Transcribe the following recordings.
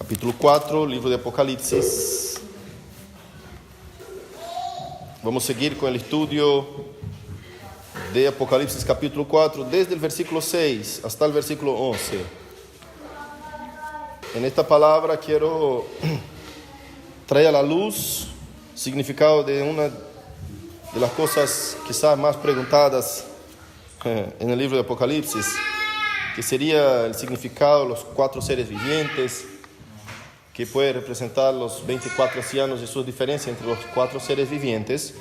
Capítulo 4, livro de Apocalipsis. Vamos seguir com o estudo de Apocalipsis capítulo 4, desde o versículo 6 hasta o versículo 11. En esta palavra quero trazer à luz o significado de uma das coisas quizás mais perguntadas no livro de Apocalipsis, que seria o significado de los 4 seres vivientes, que puede representar los 24 ancianos y su diferencia entre los 4 seres vivientes,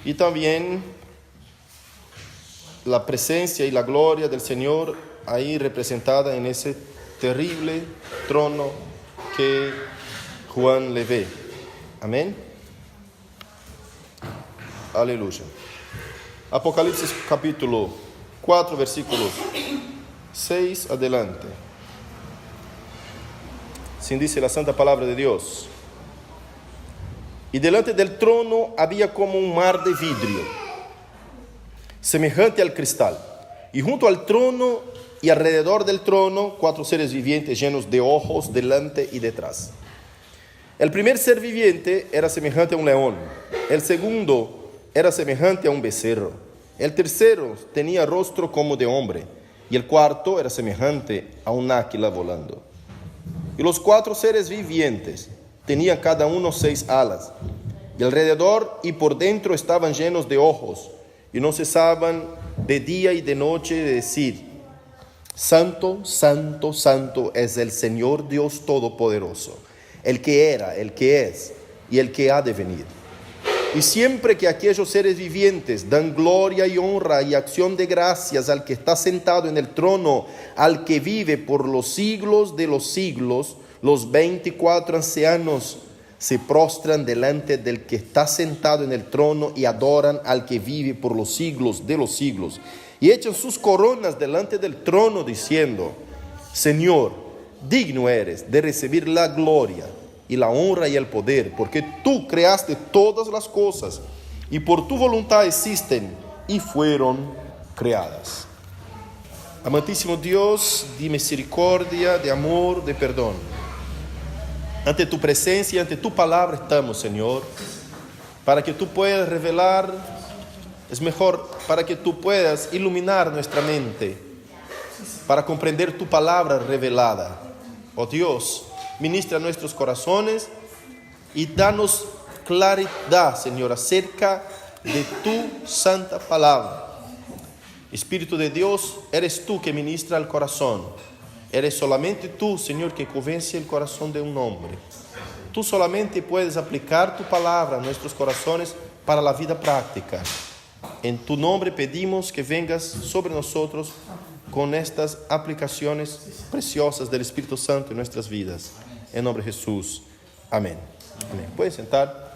y también la presencia y la gloria del Señor ahí representada en ese terrible trono que Juan le ve. Amén. Aleluya. Apocalipsis capítulo 4, versículos 6 adelante. Assim dice la santa palabra de Dios. Y delante del trono había como un mar de vidrio, semejante al cristal. Y junto al trono y alrededor del trono, 4 seres vivientes llenos de ojos delante y detrás. El primer ser viviente era semejante a un león. El segundo era semejante a un becerro. El tercero tenía rostro como de hombre. Y el cuarto era semejante a un águila volando. Y los 4 seres vivientes tenían cada uno 6 alas, y alrededor y por dentro estaban llenos de ojos, y no cesaban de día y de noche de decir: Santo, Santo, Santo es el Señor Dios Todopoderoso, el que era, el que es y el que ha de venir. Y siempre que aquellos seres vivientes dan gloria y honra y acción de gracias al que está sentado en el trono, al que vive por los siglos de los siglos, los 24 ancianos se prostran delante del que está sentado en el trono y adoran al que vive por los siglos de los siglos. Y echan sus coronas delante del trono diciendo: Señor, digno eres de recibir la gloria y la honra y el poder, porque tú creaste todas las cosas, y por tu voluntad existen y fueron creadas. Amantísimo Dios, de misericordia, de amor, de perdón, ante tu presencia, ante tu palabra estamos, Señor, para que tú puedas revelar, es mejor, para que tú puedas iluminar nuestra mente, para comprender tu palabra revelada. Oh Dios, ministra nuestros corazones y danos claridad, Señor, acerca de tu santa palabra. Espíritu de Dios, eres tú que ministra el corazón. Eres solamente tú, Señor, que convence el corazón de un hombre. Tú solamente puedes aplicar tu palabra a nuestros corazones para la vida práctica. En tu nombre pedimos que vengas sobre nosotros con estas aplicaciones preciosas del Espíritu Santo en nuestras vidas. En nombre de Jesús. Amén. Amén. Pueden sentar.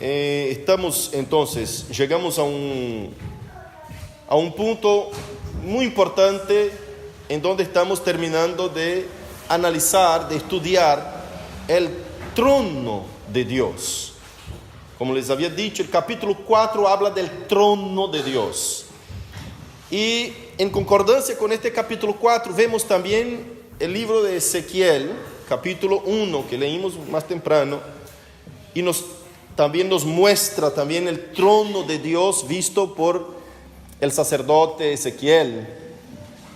Estamos entonces, llegamos a un punto muy importante en donde estamos terminando de analizar, de estudiar el trono de Dios. Como les había dicho, el capítulo 4 habla del trono de Dios. Y en concordancia con este capítulo 4 vemos también el libro de Ezequiel, capítulo 1, que leímos más temprano, y también nos muestra también el trono de Dios visto por el sacerdote Ezequiel.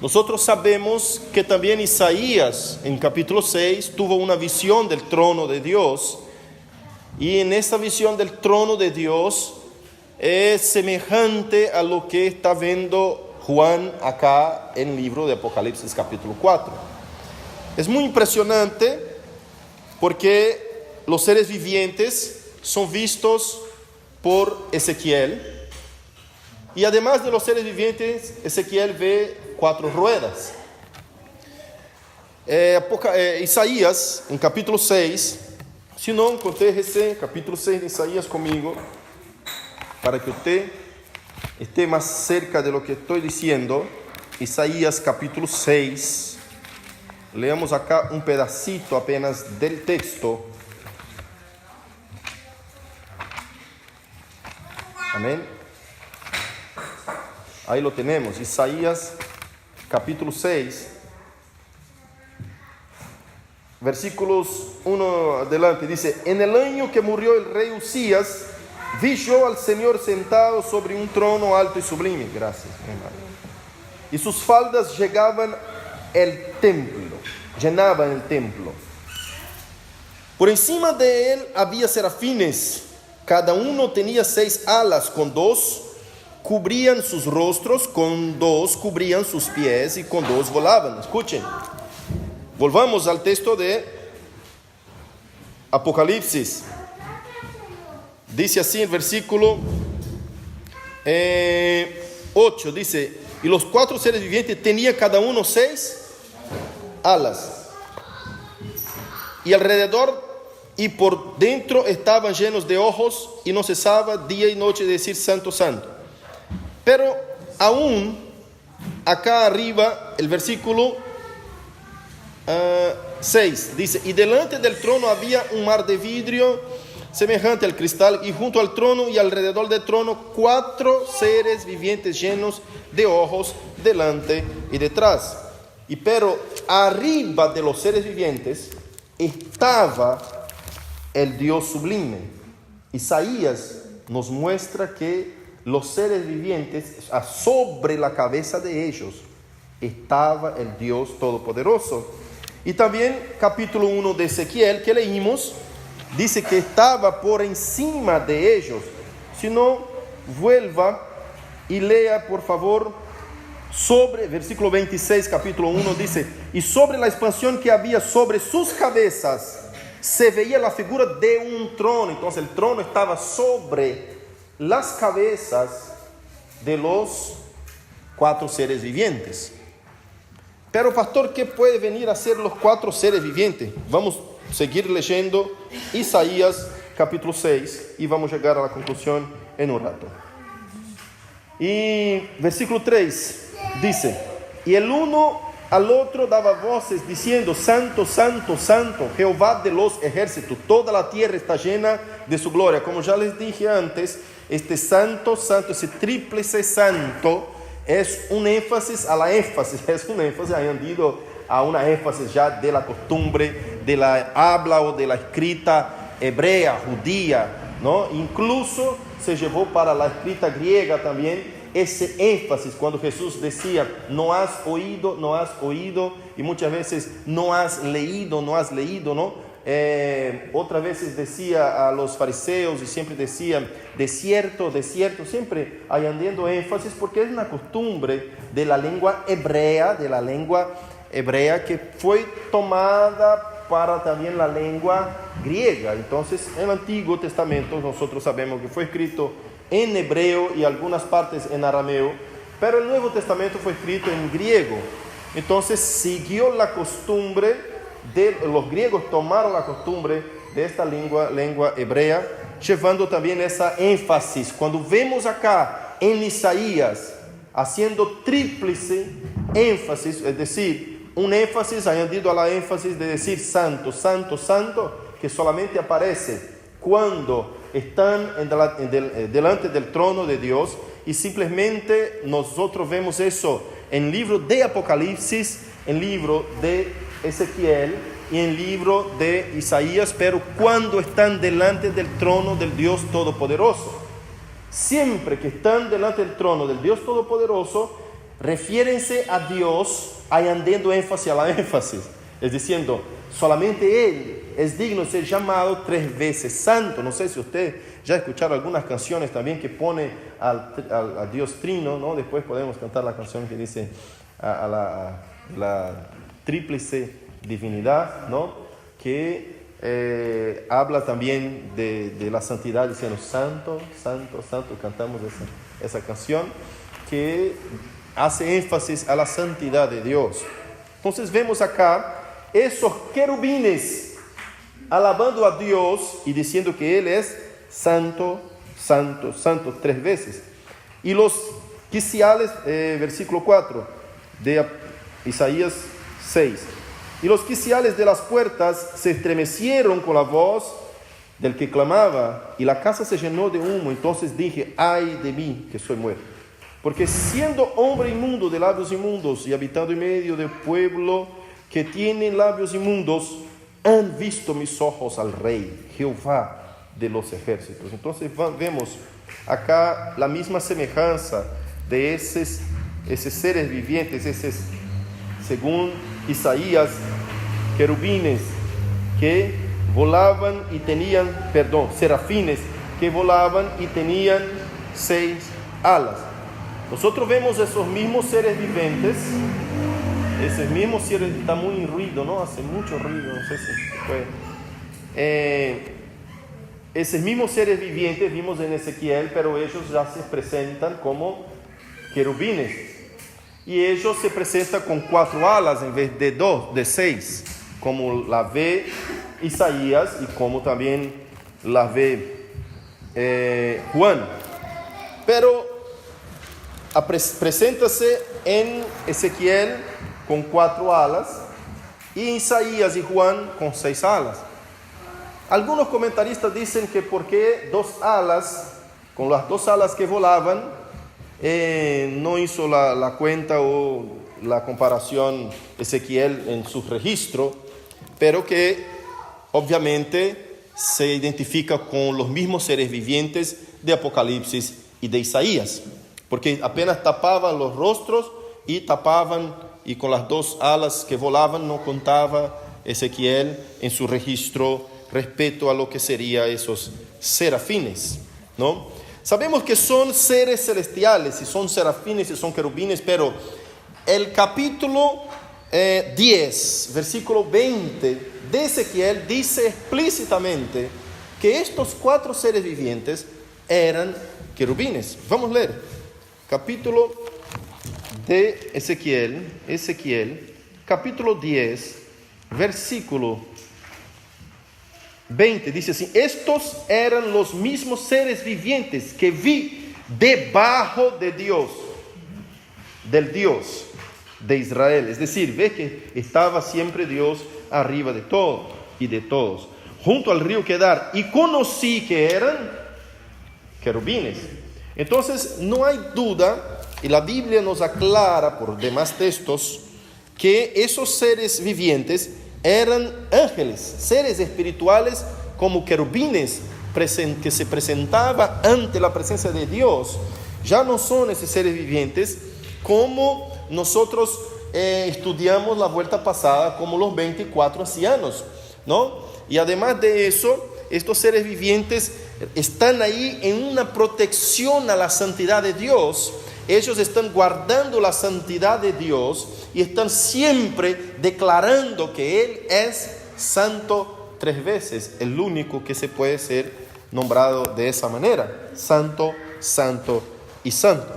Nosotros sabemos que también Isaías, en capítulo 6, tuvo una visión del trono de Dios, y en esa visión del trono de Dios es semejante a lo que está viendo Juan acá en el libro de Apocalipsis capítulo 4. Es muy impresionante porque los seres vivientes son vistos por Ezequiel, y además de los seres vivientes, Ezequiel ve 4 ruedas. Isaías, en capítulo 6, se não, contérrese capítulo 6 de Isaías comigo, para que usted esté más cerca de lo que estoy diciendo. Isaías capítulo 6, leamos acá un pedacito apenas del texto. Amén. Ahí lo tenemos, Isaías capítulo 6, versículos 1 adelante, dice: en el año que murió el rey Usías, vi yo al Señor sentado sobre un trono alto y sublime. Gracias, hermano. Y sus faldas llenaban el templo. Por encima de él había serafines. Cada uno tenía 6 alas, con 2 cubrían sus rostros, con 2 cubrían sus pies y con 2 volaban. Escuchen. Volvamos al texto de Apocalipsis. Dice así el versículo 8, dice: y los 4 seres vivientes tenían cada uno 6 alas, y alrededor y por dentro estaban llenos de ojos, y no cesaba día y noche de decir: santo, santo. Pero aún acá arriba, el versículo 6 dice: y delante del trono había un mar de vidrio semejante al cristal, y junto al trono y alrededor del trono 4 seres vivientes llenos de ojos delante y detrás. Y pero arriba de los seres vivientes estaba el Dios sublime. Isaías nos muestra que los seres vivientes, sobre la cabeza de ellos estaba el Dios Todopoderoso. Y también capítulo 1 de Ezequiel que leímos, dice que estaba por encima de ellos. Si no, vuelva y lea por favor sobre, versículo 26, capítulo 1, dice: y sobre la expansión que había sobre sus cabezas se veía la figura de un trono. Entonces el trono estaba sobre las cabezas de los 4 seres vivientes. Pero pastor, ¿qué puede venir a ser los 4 seres vivientes? Vamos a seguir leyendo Isaías capítulo 6 y vamos a llegar a la conclusión en un rato. Y versículo 3 dice: y el uno al otro daba voces diciendo: santo, santo, santo, Jehová de los ejércitos, toda la tierra está llena de su gloria. Como ya les dije antes, este santo, santo, ese tríplice santo es un énfasis a la énfasis, es un énfasis añadido a una énfasis ya de la costumbre, de la habla o de la escrita hebrea, judía, ¿no? Incluso se llevó para la escrita griega también ese énfasis cuando Jesús decía: no has oído, y muchas veces no has leído, ¿no? Otras veces decía a los fariseos y siempre decían: de cierto, siempre añadiendo énfasis, porque es una costumbre de la lengua hebrea, que fue tomada para también la lengua griega. Entonces, en el Antiguo Testamento nosotros sabemos que fue escrito en hebreo y algunas partes en arameo, pero el Nuevo Testamento fue escrito en griego. Entonces siguió la costumbre los griegos tomaron la costumbre de esta lengua hebrea, llevando también esa énfasis. Cuando vemos acá en Isaías haciendo tríplice énfasis, es decir, un énfasis añadido a la énfasis de decir santo, santo, santo, que solamente aparece cuando están delante del trono de Dios, y simplemente nosotros vemos eso en el libro de Apocalipsis, en el libro de Ezequiel y en el libro de Isaías, pero cuando están delante del trono del Dios Todopoderoso. Siempre que están delante del trono del Dios Todopoderoso, refiérense a Dios añadiendo énfasis a la énfasis, es diciendo, solamente Él es digno de ser llamado 3 veces santo. No sé si usted ya escucharon algunas canciones también que pone a Dios Trino, ¿no? Después podemos cantar la canción que dice a la tríplice divinidad, ¿no? Que habla también de la santidad, diciendo santo, santo, santo. Cantamos esa canción que hace énfasis a la santidad de Dios. Entonces vemos acá esos querubines alabando a Dios y diciendo que Él es santo, santo, santo 3 veces. Y los quiciales, versículo 4 de Isaías 6. Y los quiciales de las puertas se estremecieron con la voz del que clamaba, y la casa se llenó de humo. Entonces dije: ay de mí, que soy muerto. Porque siendo hombre inmundo de labios inmundos y habitando en medio del pueblo que tiene labios inmundos, han visto mis ojos al Rey, Jehová de los ejércitos. Entonces vemos acá la misma semejanza de esos seres vivientes, según Isaías, querubines que volaban y tenían, serafines que volaban y tenían 6 alas. Nosotros vemos esos mismos seres vivientes, está muy ruido, ¿no? Hace mucho ruido, no sé si fue. Esos mismos seres vivientes vimos en Ezequiel, pero ellos ya se presentan como querubines. Y ellos se presentan con 4 alas en vez de 6, como la ve Isaías y como también la ve Juan. Pero preséntase en Ezequiel con 4 alas y Isaías y Juan con 6 alas. Algunos comentaristas dicen que porque 2 alas, con las 2 alas que volaban, no hizo la cuenta o la comparación Ezequiel en su registro, pero que obviamente se identifica con los mismos seres vivientes de Apocalipsis y de Isaías, porque apenas tapaban los rostros y con las 2 alas que volaban no contaba Ezequiel en su registro respecto a lo que serían esos serafines, ¿no? Sabemos que son seres celestiales, y son serafines y son querubines, pero el capítulo 10, versículo 20 de Ezequiel dice explícitamente que estos 4 seres vivientes eran querubines. Vamos a leer. Capítulo de Ezequiel, capítulo 10, versículo 20, dice así: estos eran los mismos seres vivientes que vi debajo de Dios, del Dios de Israel. Es decir, ve que estaba siempre Dios arriba de todo y de todos, junto al río Quedar, y conocí que eran querubines. Entonces no hay duda, y la Biblia nos aclara por demás textos, que esos seres vivientes eran ángeles, seres espirituales como querubines que se presentaban ante la presencia de Dios. Ya no son esos seres vivientes como nosotros estudiamos la vuelta pasada, como los 24 ancianos, ¿no? Y además de eso, estos seres vivientes están ahí en una protección a la santidad de Dios. Ellos están guardando la santidad de Dios y están siempre declarando que Él es santo 3 veces, el único que se puede ser nombrado de esa manera: santo, santo y santo.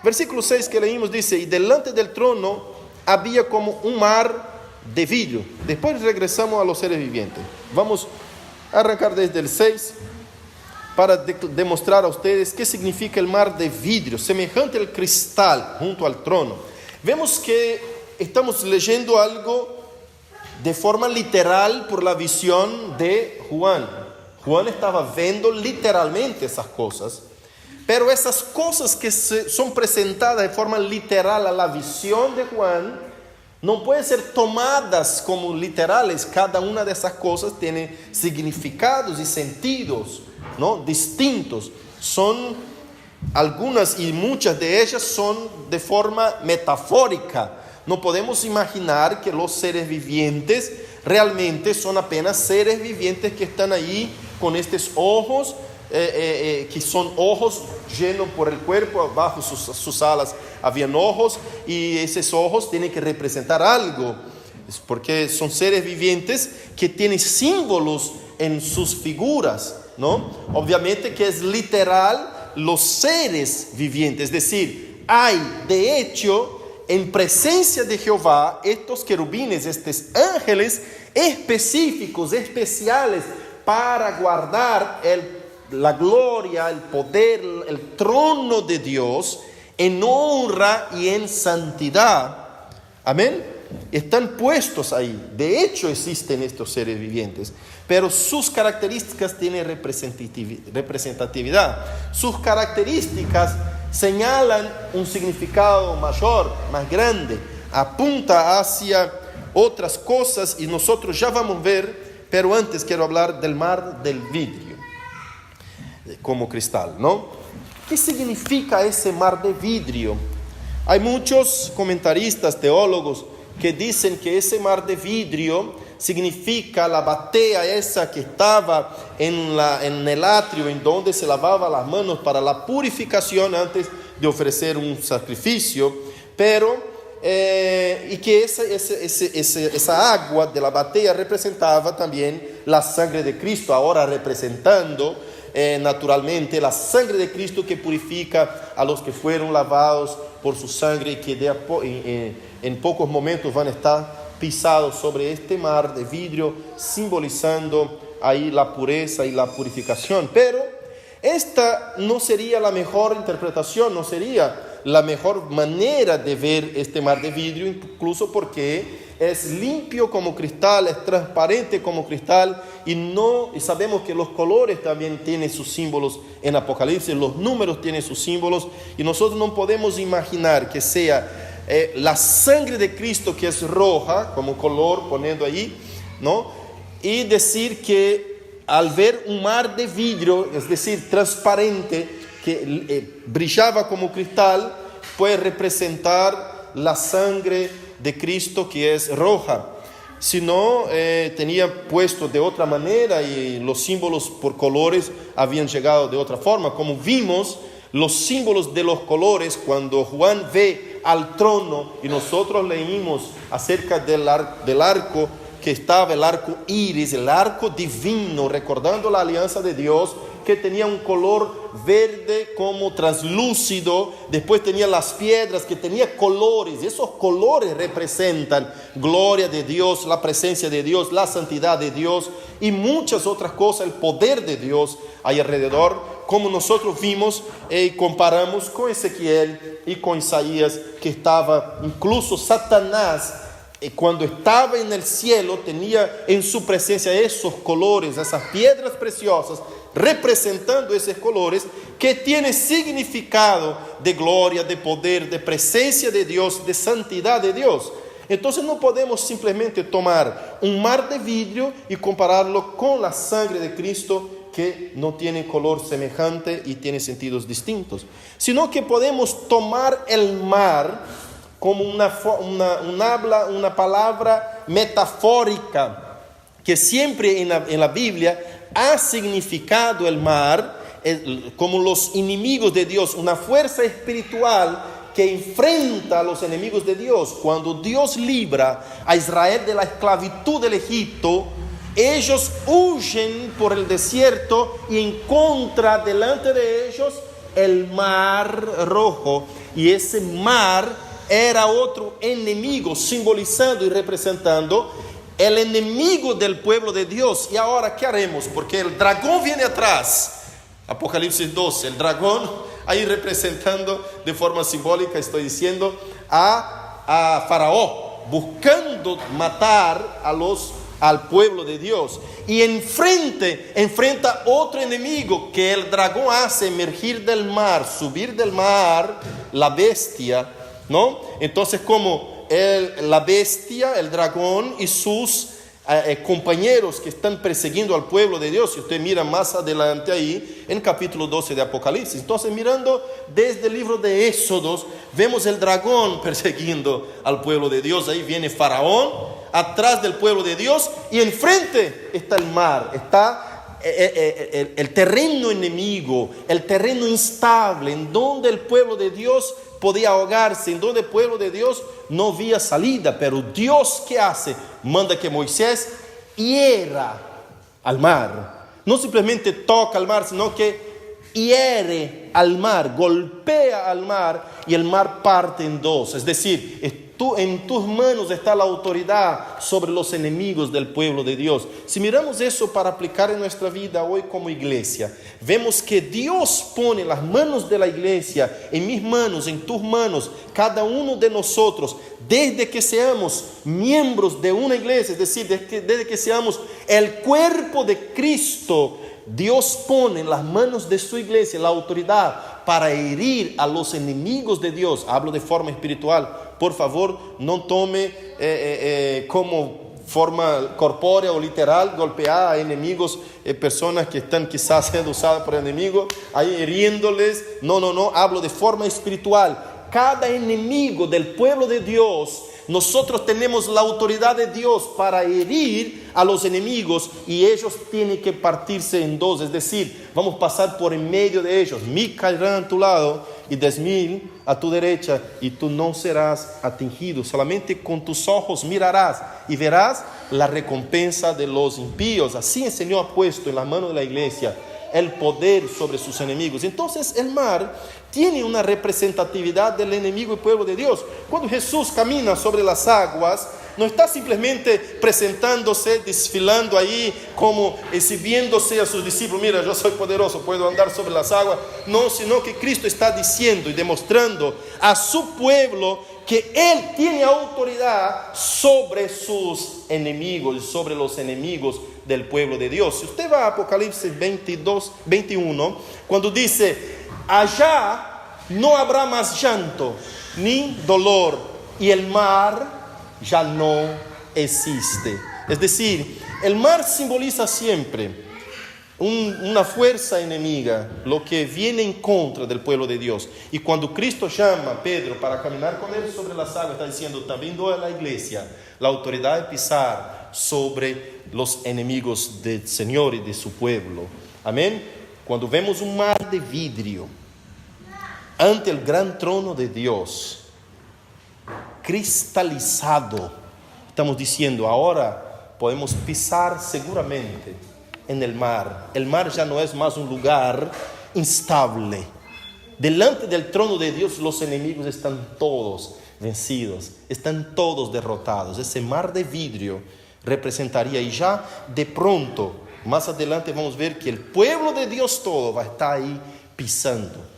Versículo 6 que leímos dice: y delante del trono había como un mar de vidrio. Después regresamos a los seres vivientes. Vamos a arrancar desde el 6 para demostrar a ustedes qué significa el mar de vidrio, semejante al cristal junto al trono. Vemos que estamos leyendo algo de forma literal por la visión de Juan. Juan estaba viendo literalmente esas cosas, pero esas cosas que son presentadas de forma literal a la visión de Juan no pueden ser tomadas como literales. Cada una de esas cosas tiene significados y sentidos, ¿no?, distintos. Son algunas y muchas de ellas son de forma metafórica. No podemos imaginar que los seres vivientes realmente son apenas seres vivientes que están ahí con estos ojos, que son ojos llenos por el cuerpo. Bajo sus alas habían ojos, y esos ojos tienen que representar algo, porque son seres vivientes que tienen símbolos en sus figuras, ¿no? Obviamente que es literal los seres vivientes, es decir, hay de hecho en presencia de Jehová estos querubines, estos ángeles específicos, especiales, para guardar la gloria, el poder, el trono de Dios en honra y en santidad. Amén. Están puestos ahí. De hecho existen estos seres vivientes, pero sus características tienen representatividad. Sus características señalan un significado mayor, más grande, apunta hacia otras cosas y nosotros ya vamos a ver, pero antes quiero hablar del mar del vidrio, como cristal, ¿no? ¿Qué significa ese mar de vidrio? Hay muchos comentaristas, teólogos, que dicen que ese mar de vidrio significa la batea esa que estaba en el atrio, en donde se lavaba las manos para la purificación antes de ofrecer un sacrificio, pero y que esa agua de la batea representaba también la sangre de Cristo, ahora representando naturalmente la sangre de Cristo que purifica a los que fueron lavados por su sangre y que en pocos momentos van a estar pisados sobre este mar de vidrio, simbolizando ahí la pureza y la purificación. Pero esta no sería la mejor interpretación, no sería la mejor manera de ver este mar de vidrio, incluso porque es limpio como cristal, es transparente como cristal, y sabemos que los colores también tienen sus símbolos en Apocalipsis, los números tienen sus símbolos, y nosotros no podemos imaginar que sea la sangre de Cristo que es roja, como color, poniendo ahí, ¿no? Y decir que al ver un mar de vidrio, es decir, transparente, que brillaba como cristal, puede representar la sangre de Cristo que es roja. Si no, tenía puesto de otra manera y los símbolos por colores habían llegado de otra forma. Como vimos, los símbolos de los colores, cuando Juan ve al trono y nosotros leímos acerca del arco, que estaba el arco iris, el arco divino, recordando la alianza de Dios, que tenía un color verde como translúcido, después tenía las piedras que tenía colores, esos colores representan gloria de Dios, la presencia de Dios, la santidad de Dios y muchas otras cosas, el poder de Dios ahí alrededor, como nosotros vimos y comparamos con Ezequiel y con Isaías, que estaba incluso Satanás, cuando estaba en el cielo, tenía en su presencia esos colores, esas piedras preciosas, representando esos colores que tienen significado de gloria, de poder, de presencia de Dios, de santidad de Dios. Entonces no podemos simplemente tomar un mar de vidrio y compararlo con la sangre de Cristo, que no tiene color semejante y tiene sentidos distintos, sino que podemos tomar el mar como una palabra metafórica, que siempre en la Biblia ha significado el mar como los enemigos de Dios, una fuerza espiritual que enfrenta a los enemigos de Dios. Cuando Dios libra a Israel de la esclavitud del Egipto, ellos huyen por el desierto y encuentran delante de ellos el mar rojo, y ese mar era otro enemigo, simbolizando y representando el enemigo del pueblo de Dios. Y ahora, ¿qué haremos? Porque el dragón viene atrás. Apocalipsis 12, el dragón ahí representando de forma simbólica, estoy diciendo, a Faraón, buscando matar al pueblo de Dios. Y enfrenta otro enemigo que el dragón hace emergir del mar, subir del mar, la bestia, ¿no? Entonces, como la bestia, el dragón y sus compañeros que están persiguiendo al pueblo de Dios, si usted mira más adelante ahí en capítulo 12 de Apocalipsis, entonces mirando desde el libro de Éxodos, vemos el dragón persiguiendo al pueblo de Dios. Ahí viene Faraón atrás del pueblo de Dios, y enfrente está el mar, está el terreno enemigo, el terreno instable, en donde el pueblo de Dios podía ahogarse, en donde el pueblo de Dios no había salida. Pero Dios, ¿qué hace? Manda que Moisés hiera al mar. No simplemente toca al mar, sino que hiere al mar, golpea al mar, y el mar parte en dos. Es decir, en tus manos está la autoridad sobre los enemigos del pueblo de Dios. Si miramos eso para aplicar en nuestra vida hoy como iglesia, vemos que Dios pone las manos de la iglesia en mis manos, en tus manos, cada uno de nosotros, desde que seamos miembros de una iglesia, es decir, desde que seamos el cuerpo de Cristo. Dios pone en las manos de su iglesia la autoridad para herir a los enemigos de Dios. Hablo de forma espiritual. Por favor, no tome como forma corpórea o literal golpear a enemigos, personas que están quizás siendo usadas por el enemigo, ahí hiriéndoles. No, hablo de forma espiritual. Cada enemigo del pueblo de Dios, nosotros tenemos la autoridad de Dios para herir a los enemigos, y ellos tienen que partirse en dos, es decir, vamos a pasar por en medio de ellos. 1000 caerán a tu lado y 10,000 a tu derecha, y tú no serás atingido. Solamente con tus ojos mirarás y verás la recompensa de los impíos. Así el Señor ha puesto en la mano de la iglesia el poder sobre sus enemigos. Entonces el mar tiene una representatividad del enemigo y pueblo de Dios. Cuando Jesús camina sobre las aguas, no está simplemente presentándose, desfilando ahí, como exhibiéndose a sus discípulos: mira, yo soy poderoso, puedo andar sobre las aguas. No, sino que Cristo está diciendo y demostrando a su pueblo que Él tiene autoridad sobre sus enemigos, sobre los enemigos del pueblo de Dios. Si usted va a Apocalipsis 21, cuando dice: allá no habrá más llanto ni dolor, y el mar ya no existe. Es decir, el mar simboliza siempre una fuerza enemiga, lo que viene en contra del pueblo de Dios. Y cuando Cristo llama a Pedro para caminar con él sobre las aguas, está diciendo: también doy a la iglesia la autoridad de pisar sobre los enemigos del Señor y de su pueblo. Amén. Cuando vemos un mar de vidrio ante el gran trono de Dios, cristalizado, estamos diciendo: ahora podemos pisar seguramente en el mar. El mar ya no es más un lugar instable. Delante del trono de Dios los enemigos están todos vencidos, están todos derrotados. Ese mar de vidrio representaría, y ya de pronto, más adelante vamos a ver que el pueblo de Dios todo va a estar ahí pisando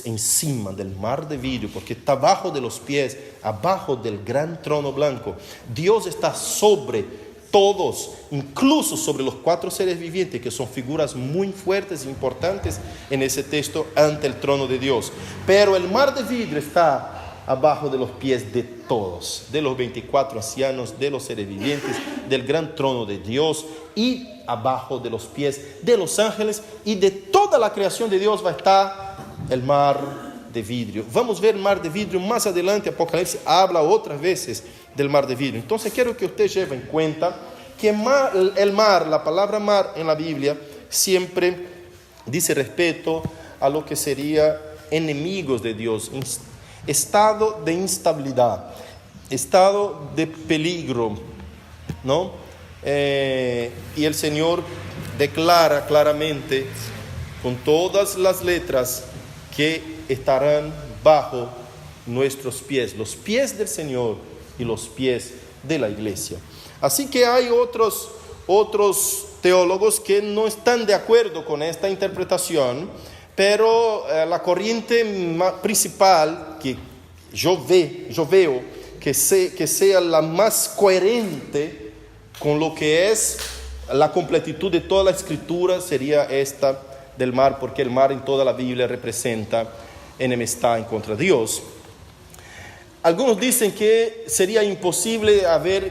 encima del mar de vidrio, porque está abajo de los pies, abajo del gran trono blanco. Dios está sobre todos, incluso sobre los 4 seres vivientes, que son figuras muy fuertes e importantes en ese texto, ante el trono de Dios. Pero el mar de vidrio está abajo de los pies de todos, de los 24 ancianos, de los seres vivientes, del gran trono de Dios, y abajo de los pies de los ángeles y de toda la creación de Dios va a estar el mar de vidrio. Vamos a ver el mar de vidrio más adelante. Apocalipsis habla otras veces del mar de vidrio. Entonces quiero que usted lleve en cuenta que el mar, la palabra mar en la Biblia, siempre dice respecto a lo que sería enemigos de Dios, estado de instabilidad, estado de peligro, ¿no? Y el Señor declara claramente con todas las letras que estarán bajo nuestros pies, los pies del Señor y los pies de la iglesia. Así que hay otros teólogos que no están de acuerdo con esta interpretación, pero la corriente principal que yo veo que sea la más coherente con lo que es la completitud de toda la escritura sería esta del mar, porque el mar en toda la Biblia representa enemistad en contra de Dios. Algunos dicen que sería imposible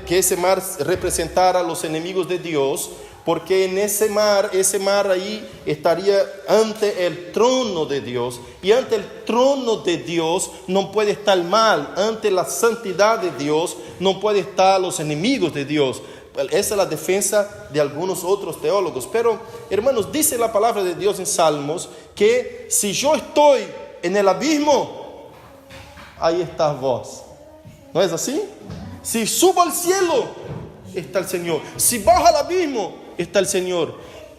que ese mar representara a los enemigos de Dios, porque en ese mar ahí estaría ante el trono de Dios, y ante el trono de Dios no puede estar el mal, ante la santidad de Dios no puede estar los enemigos de Dios. Esa es la defensa de algunos otros teólogos. Pero, hermanos, dice la palabra de Dios en Salmos que si yo estoy en el abismo, ahí estás vos. ¿No es así? Si subo al cielo, está el Señor. Si bajo al abismo, está el Señor.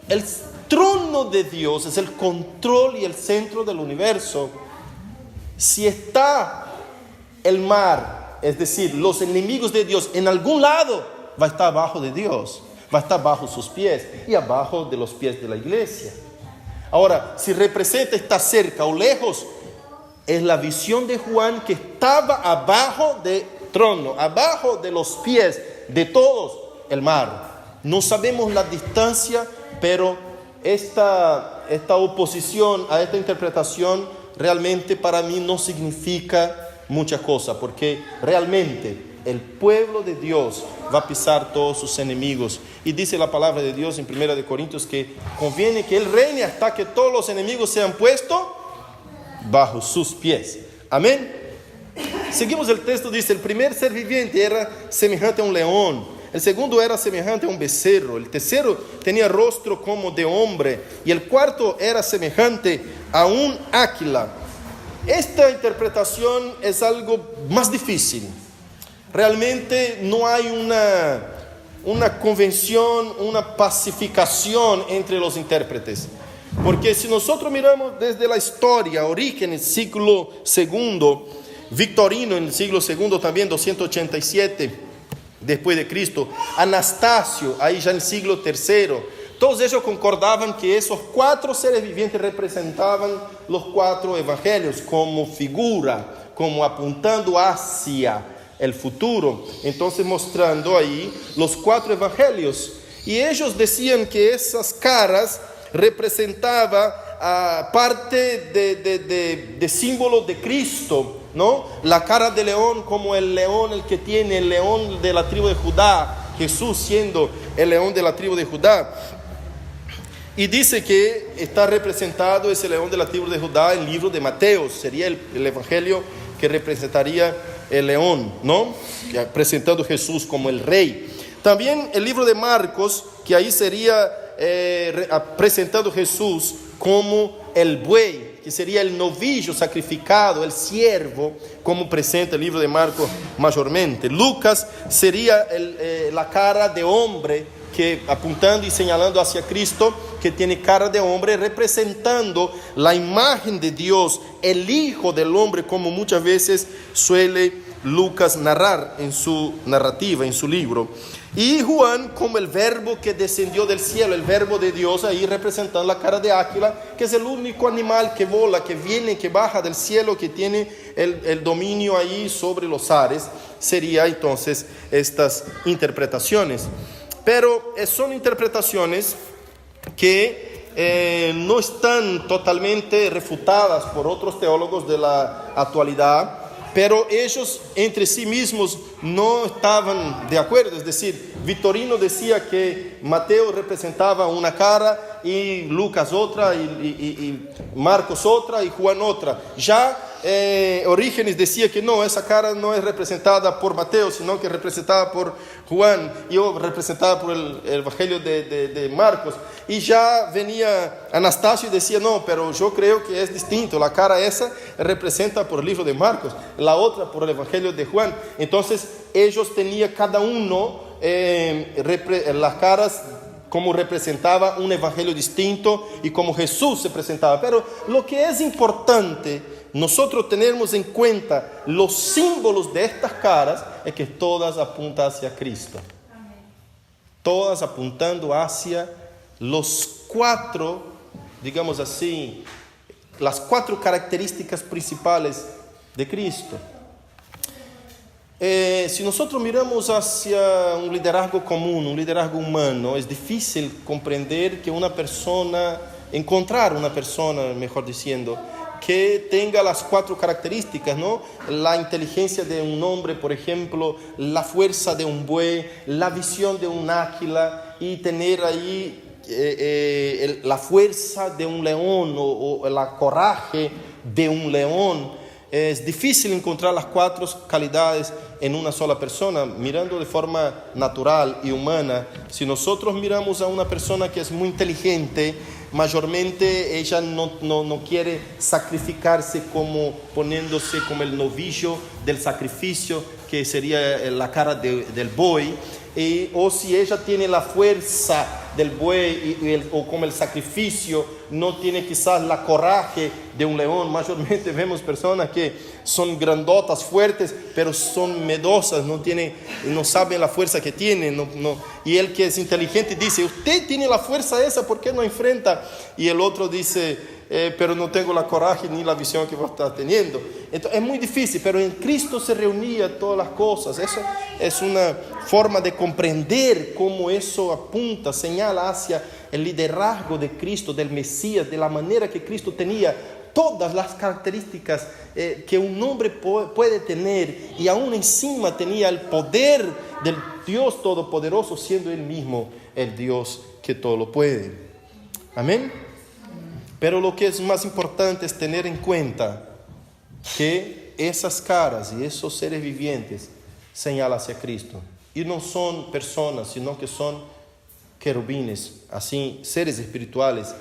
El trono de Dios es el control y el centro del universo. Si está el mar, es decir, los enemigos de Dios en algún lado, va a estar abajo de Dios, va a estar bajo sus pies y abajo de los pies de la iglesia. Ahora, si representa estar cerca o lejos, es la visión de Juan que estaba abajo del trono, abajo de los pies de todos, el mar. No sabemos la distancia, pero esta oposición a esta interpretación realmente para mí no significa mucha cosa, porque realmente el pueblo de Dios va a pisar todos sus enemigos. Y dice la palabra de Dios en 1 de Corintios que conviene que Él reine hasta que todos los enemigos sean puestos bajo sus pies. Amén. Seguimos el texto, dice: el primer ser viviente era semejante a un león, el segundo era semejante a un becerro, el tercero tenía rostro como de hombre, y el cuarto era semejante a un águila. Esta interpretación es algo más difícil. Realmente no hay una convención, una pacificación entre los intérpretes. Porque si nosotros miramos desde la historia, Orígenes, siglo II, Victorino en el siglo II también, 287 después de Cristo, Anastasio, ahí ya en el siglo III, todos ellos concordaban que esos 4 seres vivientes representaban los 4 evangelios como figura, como apuntando hacia el futuro. Entonces mostrando ahí los 4 evangelios. Y ellos decían que esas caras representaban parte de símbolo de Cristo, ¿no? La cara de león como el león, el que tiene el león de la tribu de Judá, Jesús siendo el león de la tribu de Judá. Y dice que está representado ese león de la tribu de Judá en el libro de Mateo, sería el evangelio que representaría el león, ¿no? Presentando a Jesús como el rey. También el libro de Marcos, que ahí sería presentando a Jesús como el buey, que sería el novillo sacrificado, el siervo, como presenta el libro de Marcos mayormente. Lucas sería la cara de hombre, que apuntando y señalando hacia Cristo, que tiene cara de hombre, representando la imagen de Dios, el Hijo del Hombre, como muchas veces suele Lucas narrar en su narrativa, en su libro. Y Juan como el verbo que descendió del cielo, el verbo de Dios, ahí representando la cara de águila, que es el único animal que vola, que viene, que baja del cielo, que tiene el dominio ahí sobre los aires. Sería entonces estas interpretaciones. Pero son interpretaciones que no están totalmente refutadas por otros teólogos de la actualidad, pero ellos entre sí mismos no estaban de acuerdo. Es decir, Victorino decía que Mateo representaba una cara y Lucas otra y Marcos otra y Juan otra. Ya Orígenes decía que no, esa cara no es representada por Mateo, sino que es representada por Juan, y representada por el evangelio de Marcos. Y ya venía Anastasio y decía: no, pero yo creo que es distinto, la cara esa representa por el libro de Marcos, la otra por el evangelio de Juan. Entonces ellos tenían cada uno las caras como representaba un evangelio distinto y como Jesús se presentaba. Pero lo que es importante nosotros tenemos en cuenta los símbolos de estas caras es que todas apuntan hacia Cristo. Amén. Todas apuntando hacia los 4, digamos así, las 4 características principales de Cristo. Si nosotros miramos hacia un liderazgo común, un liderazgo humano, es difícil comprender que encontrar una persona, mejor diciendo, que tenga las 4 características, ¿no? La inteligencia de un hombre, por ejemplo, la fuerza de un buey, la visión de un águila, y tener ahí la fuerza de un león o la coraje de un león. Es difícil encontrar las 4 calidades en una sola persona, mirando de forma natural y humana. Si nosotros miramos a una persona que es muy inteligente, mayormente ella no quiere sacrificarse poniéndose como el novillo del sacrificio, que sería la cara del buey. O si ella tiene la fuerza del buey o como el sacrificio, no tiene quizás la coraje de un león. Mayormente vemos personas que son grandotas, fuertes, pero son medosas, no saben la fuerza que tienen. Y el que es inteligente dice: usted tiene la fuerza esa, ¿por qué no enfrenta? Y el otro dice: pero no tengo la coraje ni la visión que vos estás teniendo. Entonces es muy difícil, pero en Cristo se reunía todas las cosas. Eso es una forma de comprender cómo eso apunta, señala hacia el liderazgo de Cristo, del Mesías, de la manera que Cristo tenía todas las características que un hombre puede tener, y aún encima tenía el poder del Dios Todopoderoso, siendo Él mismo el Dios que todo lo puede. Amén. Pero lo que es más importante es tener en cuenta que esas caras y esos seres vivientes señalan hacia Cristo. Y no son personas, sino que son querubines, así, seres espirituales,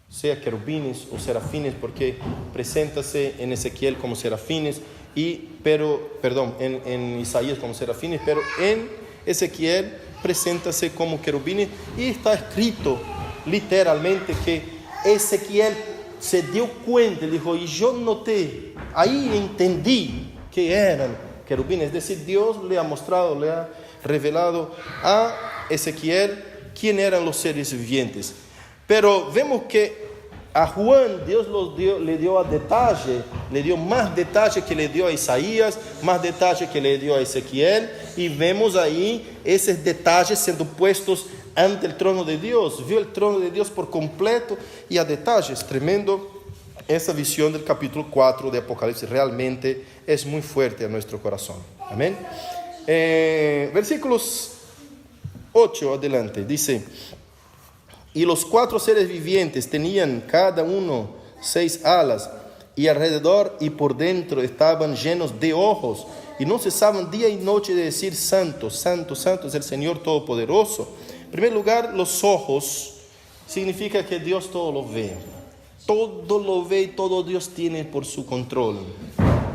sea querubines o serafines, porque preséntase en Ezequiel como serafines, en Isaías como serafines, pero en Ezequiel preséntase como querubines, y está escrito literalmente que Ezequiel se dio cuenta, dijo, y yo noté, ahí entendí que eran querubines, es decir, Dios le ha mostrado, le ha revelado a Ezequiel quién eran los seres vivientes. Pero vemos que a Juan Dios le dio a detalle, le dio más detalle que le dio a Isaías, más detalle que le dio a Ezequiel, y vemos ahí esos detalles siendo puestos ante el trono de Dios. Vio el trono de Dios por completo y a detalles. Tremendo esa visión del capítulo 4 de Apocalipsis, realmente es muy fuerte a nuestro corazón. Amén. Versículos 8 adelante, dice: y los 4 seres vivientes tenían cada uno 6 alas, y alrededor y por dentro estaban llenos de ojos, y no cesaban día y noche de decir: Santo, Santo, Santo es el Señor Todopoderoso. En primer lugar, los ojos significa que Dios todo lo ve y todo Dios tiene por su control.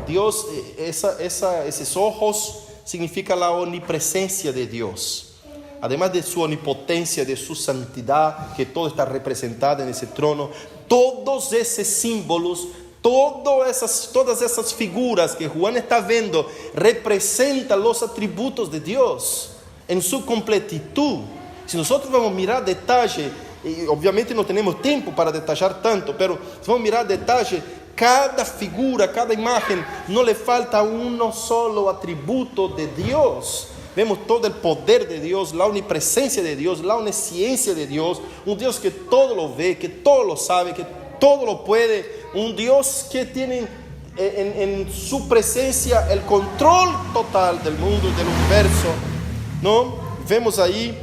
Dios, esos ojos significa la omnipresencia de Dios. Además de su omnipotencia, de su santidad, que todo está representado en ese trono, todos esos símbolos, todas esas figuras que Juan está viendo, representan los atributos de Dios en su completitud. Si nosotros vamos a mirar detalle, y obviamente no tenemos tiempo para detallar tanto, pero si vamos a mirar detalle, cada figura, cada imagen, no le falta uno solo atributo de Dios. Vemos todo el poder de Dios, la omnipresencia de Dios, la omnisciencia de Dios, un Dios que todo lo ve, que todo lo sabe, que todo lo puede, un Dios que tiene en su presencia el control total del mundo y del universo, ¿no? Vemos ahí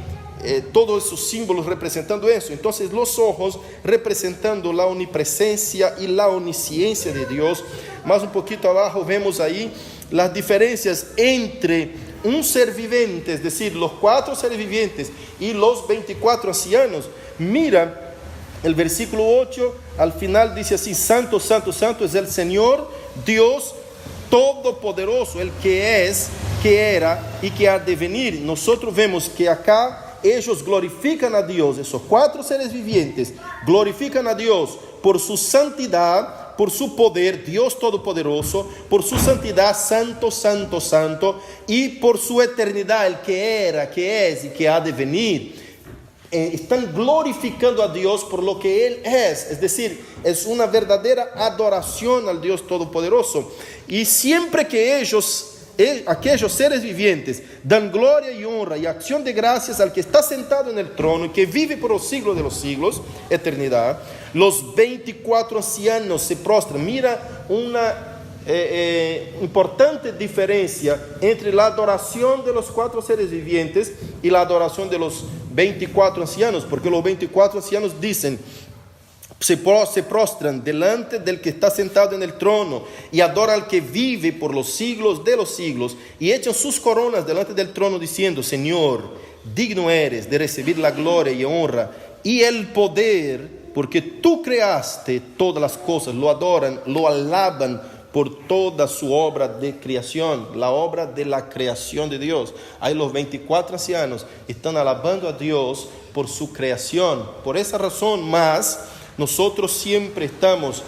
todos esos símbolos representando eso. Entonces los ojos representando la omnipresencia y la omnisciencia de Dios. Más un poquito abajo vemos ahí las diferencias entre un ser viviente, es decir, los 4 seres vivientes y los 24 ancianos. Mira el versículo 8, al final dice así: Santo, Santo, Santo es el Señor Dios Todopoderoso, el que es, que era y que ha de venir. Nosotros vemos que acá ellos glorifican a Dios, esos 4 seres vivientes glorifican a Dios por su santidad, por su poder, Dios Todopoderoso, por su santidad, Santo, Santo, Santo, y por su eternidad, el que era, que es y que ha de venir. Están glorificando a Dios por lo que Él es decir, es una verdadera adoración al Dios Todopoderoso. Y siempre que aquellos seres vivientes dan gloria y honra y acción de gracias al que está sentado en el trono y que vive por los siglos de los siglos, eternidad, los 24 ancianos se prostran. Mira una importante diferencia entre la adoración de los 4 seres vivientes y la adoración de los 24 ancianos, porque los 24 ancianos dicen: se prostran delante del que está sentado en el trono y adoran al que vive por los siglos de los siglos, y echan sus coronas delante del trono diciendo: Señor, digno eres de recibir la gloria y honra y el poder, porque tú creaste todas las cosas. Lo adoran, lo alaban por toda su obra de creación, la obra de la creación de Dios. Ahí los 24 ancianos están alabando a Dios por su creación. Por esa razón más, nosotros siempre estamos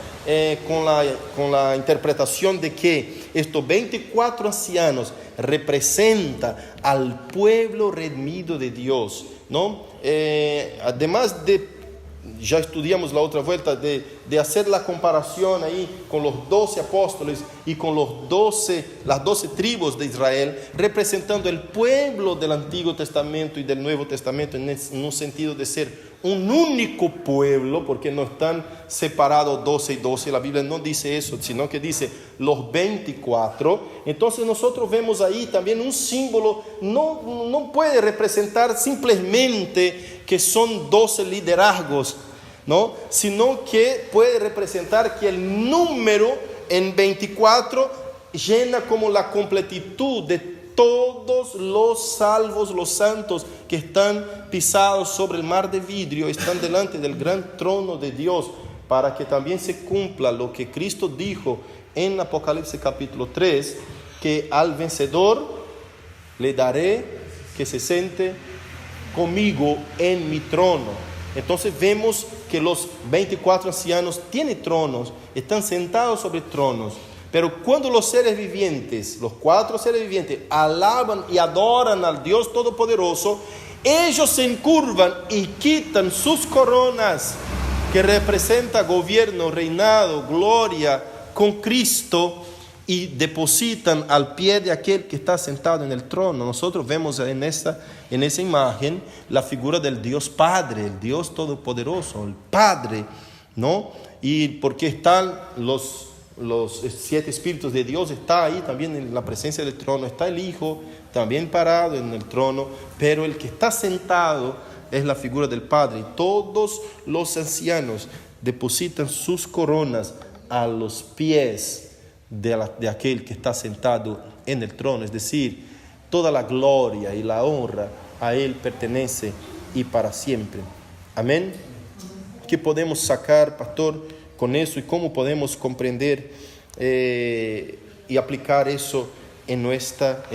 con la interpretación de que estos 24 ancianos representan al pueblo redimido de Dios, ¿no? Además de, ya estudiamos la otra vuelta, de de hacer la comparación ahí con los 12 apóstoles y con las 12 tribus de Israel, representando el pueblo del Antiguo Testamento y del Nuevo Testamento en un sentido de ser un único pueblo, porque no están separados 12 y 12, la Biblia no dice eso, sino que dice los 24. Entonces nosotros vemos ahí también un símbolo, no puede representar simplemente que son 12 liderazgos, ¿no? Sino que puede representar que el número en 24 llena como la completitud de todos los salvos, los santos que están pisados sobre el mar de vidrio, están delante del gran trono de Dios, para que también se cumpla lo que Cristo dijo en Apocalipsis capítulo 3, que al vencedor le daré que se siente conmigo en mi trono. Entonces vemos que los 24 ancianos tienen tronos, están sentados sobre tronos. Pero cuando los seres vivientes, los 4 seres vivientes, alaban y adoran al Dios Todopoderoso, ellos se encurvan y quitan sus coronas, que representa gobierno, reinado, gloria con Cristo, y depositan al pie de aquel que está sentado en el trono. Nosotros vemos en esa imagen la figura del Dios Padre, el Dios Todopoderoso, el Padre, ¿no? Y porque están los 7 espíritus de Dios, está ahí también en la presencia del trono, está el Hijo también parado en el trono, pero el que está sentado es la figura del Padre. Y todos los ancianos depositan sus coronas a los pies de aquel que está sentado en el trono, es decir, toda la gloria y la honra a Él pertenece y para siempre. Amén. ¿Qué podemos sacar, pastor, con eso, y cómo podemos comprender y aplicar eso en nuestra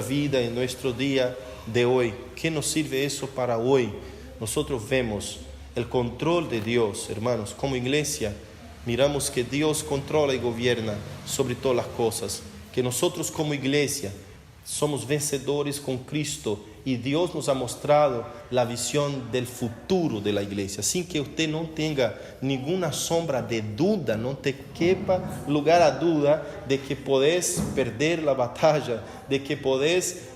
vida, en nuestro día de hoy? ¿Qué nos sirve eso para hoy? Nosotros vemos el control de Dios, hermanos. Como iglesia miramos que Dios controla y gobierna sobre todas las cosas, que nosotros como iglesia somos vencedores con Cristo, y Dios nos ha mostrado la visión del futuro de la iglesia, sin que usted no tenga ninguna sombra de duda, no te quepa lugar a duda de que podés perder la batalla, de que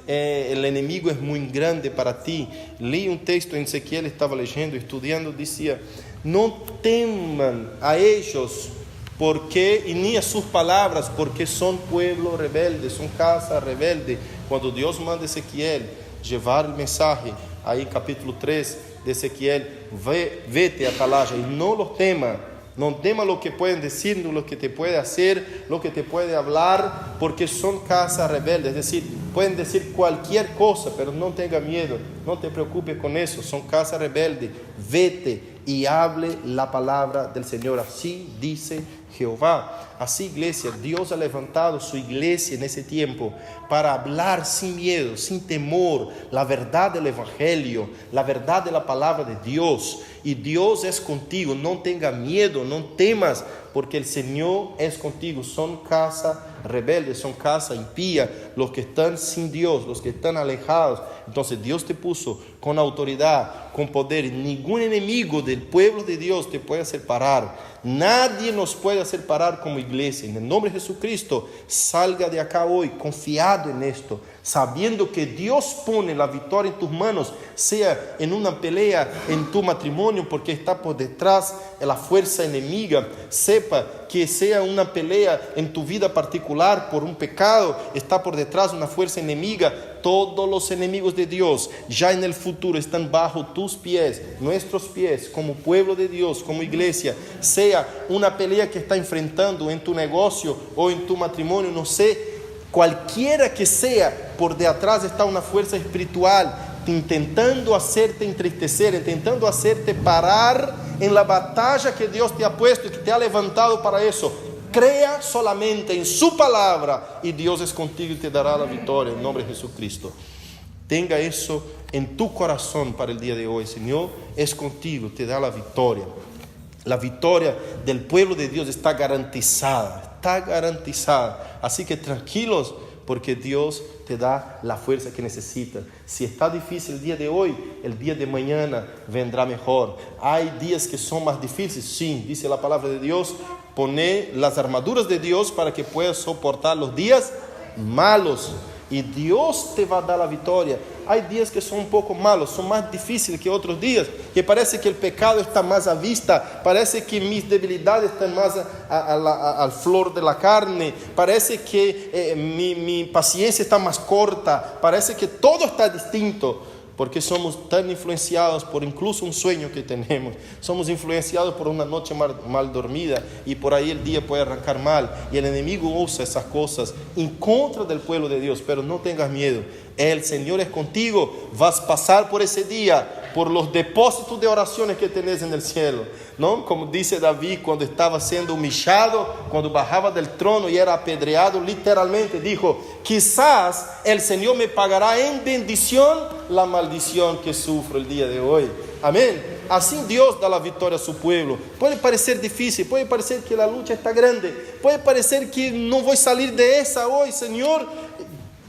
el enemigo es muy grande para ti. Leí un texto en Ezequiel, estaba leyendo, estudiando, decía: no teman a ellos y ni a sus palabras, porque son pueblo rebelde, son casa rebelde. Cuando Dios manda a Ezequiel llevar el mensaje, ahí capítulo 3 de Ezequiel, vete a Atalaya y no los tema. No tema lo que pueden decir, lo que te puede hacer, lo que te puede hablar, porque son casa rebelde. Es decir, pueden decir cualquier cosa, pero no tenga miedo, no te preocupes con eso, son casa rebelde. Vete y hable la palabra del Señor. Así dice Jehová. Así, iglesia, Dios ha levantado su iglesia en ese tiempo para hablar sin miedo, sin temor, la verdad del evangelio, la verdad de la palabra de Dios. Y Dios es contigo, no tenga miedo, no temas, porque el Señor es contigo. Son casa rebelde, son casa impía, los que están sin Dios, los que están alejados. Entonces Dios te puso con autoridad, con poder. Ningún enemigo del pueblo de Dios te puede hacer parar. Nadie nos puede hacer parar como iglesia. En el nombre de Jesucristo, salga de acá hoy confiado en esto, sabiendo que Dios pone la victoria en tus manos, sea en una pelea en tu matrimonio, porque está por detrás la fuerza enemiga. Sepa que sea una pelea en tu vida particular por un pecado, está por detrás una fuerza enemiga. Todos los enemigos de Dios ya en el futuro están bajo tus pies, nuestros pies, como pueblo de Dios, como iglesia. Sea una pelea que está enfrentando en tu negocio o en tu matrimonio, no sé, cualquiera que sea, por detrás está una fuerza espiritual intentando hacerte entristecer, intentando hacerte parar en la batalla que Dios te ha puesto y que te ha levantado para eso. Crea solamente en su palabra y Dios es contigo y te dará la victoria en nombre de Jesucristo. Tenga eso en tu corazón para el día de hoy. Señor es contigo, te da la victoria. La victoria del pueblo de Dios está garantizada. Así que tranquilos, porque Dios te da la fuerza que necesitas. Si está difícil el día de hoy, el día de mañana vendrá mejor. Hay días que son más difíciles, sí, dice la palabra de Dios, pone las armaduras de Dios para que puedas soportar los días malos. Y Dios te va a dar la victoria. Hay días que son un poco malos, son más difíciles que otros días, que parece que el pecado está más a vista, parece que mis debilidades están más al flor de la carne, parece que mi paciencia está más corta, parece que todo está distinto, porque somos tan influenciados por incluso un sueño que tenemos, somos influenciados por una noche mal dormida, y por ahí el día puede arrancar mal, y el enemigo usa esas cosas en contra del pueblo de Dios. Pero no tengas miedo, el Señor es contigo, vas a pasar por ese día, por los depósitos de oraciones que tenés en el cielo, ¿no? Como dice David cuando estaba siendo humillado, cuando bajaba del trono y era apedreado, literalmente dijo, quizás el Señor me pagará en bendición la maldición que sufro el día de hoy. Amén. Así Dios da la victoria a su pueblo. Puede parecer difícil, puede parecer que la lucha está grande, puede parecer que no voy a salir de esa hoy, Señor,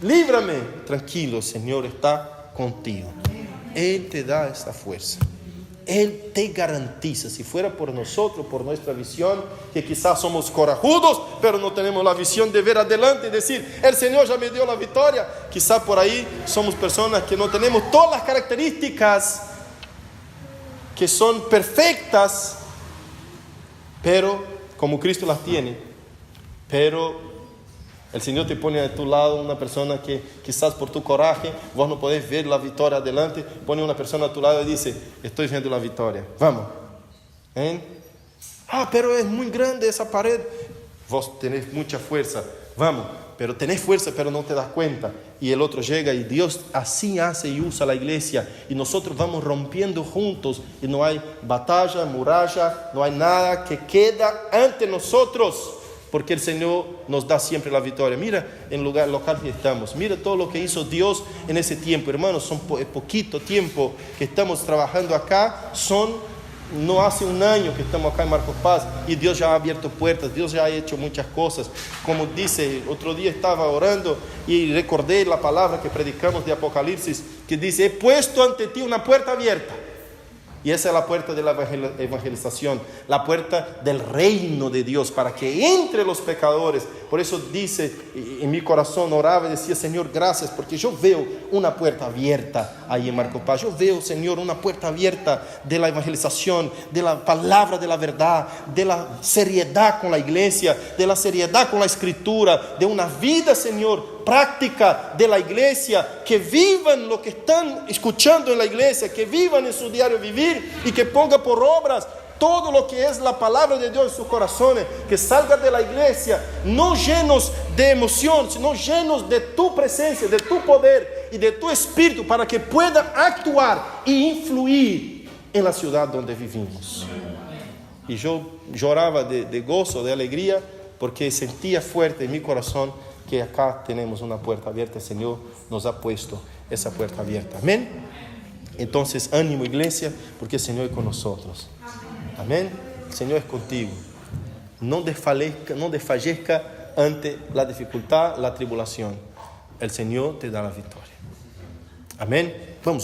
líbrame. Tranquilo, el Señor está contigo. Él te da esa fuerza. Él te garantiza, si fuera por nosotros, por nuestra visión, que quizás somos corajudos, pero no tenemos la visión de ver adelante y decir, el Señor ya me dio la victoria. Quizás por ahí somos personas que no tenemos todas las características que son perfectas, pero como Cristo las tiene. Pero el Señor te pone a tu lado una persona que quizás por tu coraje vos no podés ver la victoria adelante. Pone una persona a tu lado y dice, estoy viendo la victoria, vamos. Pero es muy grande esa pared. Vos tenés mucha fuerza, vamos. Pero tenés fuerza, pero no te das cuenta. Y el otro llega y Dios así hace y usa la iglesia. Y nosotros vamos rompiendo juntos. Y no hay batalla, muralla, no hay nada que queda ante nosotros. Porque el Señor nos da siempre la victoria. Mira en el lugar local que estamos. Mira todo lo que hizo Dios en ese tiempo. Hermanos, son poquito tiempo que estamos trabajando acá. No hace un año que estamos acá en Marcos Paz. Y Dios ya ha abierto puertas. Dios ya ha hecho muchas cosas. Como dice, otro día estaba orando y recordé la palabra que predicamos de Apocalipsis. Que dice, he puesto ante ti una puerta abierta. Y esa es la puerta de la evangelización, la puerta del reino de Dios, para que entre los pecadores. Por eso dice, en mi corazón oraba y decía, Señor, gracias, porque yo veo una puerta abierta ahí en Marcos Paz. Yo veo, Señor, una puerta abierta de la evangelización, de la palabra de la verdad, de la seriedad con la iglesia, de la seriedad con la escritura, de una vida, Señor, práctica de la iglesia, que vivan lo que están escuchando en la iglesia, que vivan en su diario vivir y que ponga por obras todo lo que es la palabra de Dios en sus corazones, que salga de la iglesia no llenos de emoción, sino llenos de tu presencia, de tu poder y de tu espíritu, para que puedan actuar e influir en la ciudad donde vivimos. Y yo lloraba de gozo, de alegría, porque sentía fuerte en mi corazón que acá tenemos una puerta abierta. El Señor nos ha puesto esa puerta abierta. Amén. Entonces, ánimo, iglesia, porque el Señor es con nosotros. Amén. El Señor es contigo. No desfallezca ante la dificultad, la tribulación. El Señor te da la victoria. Amén. Vamos.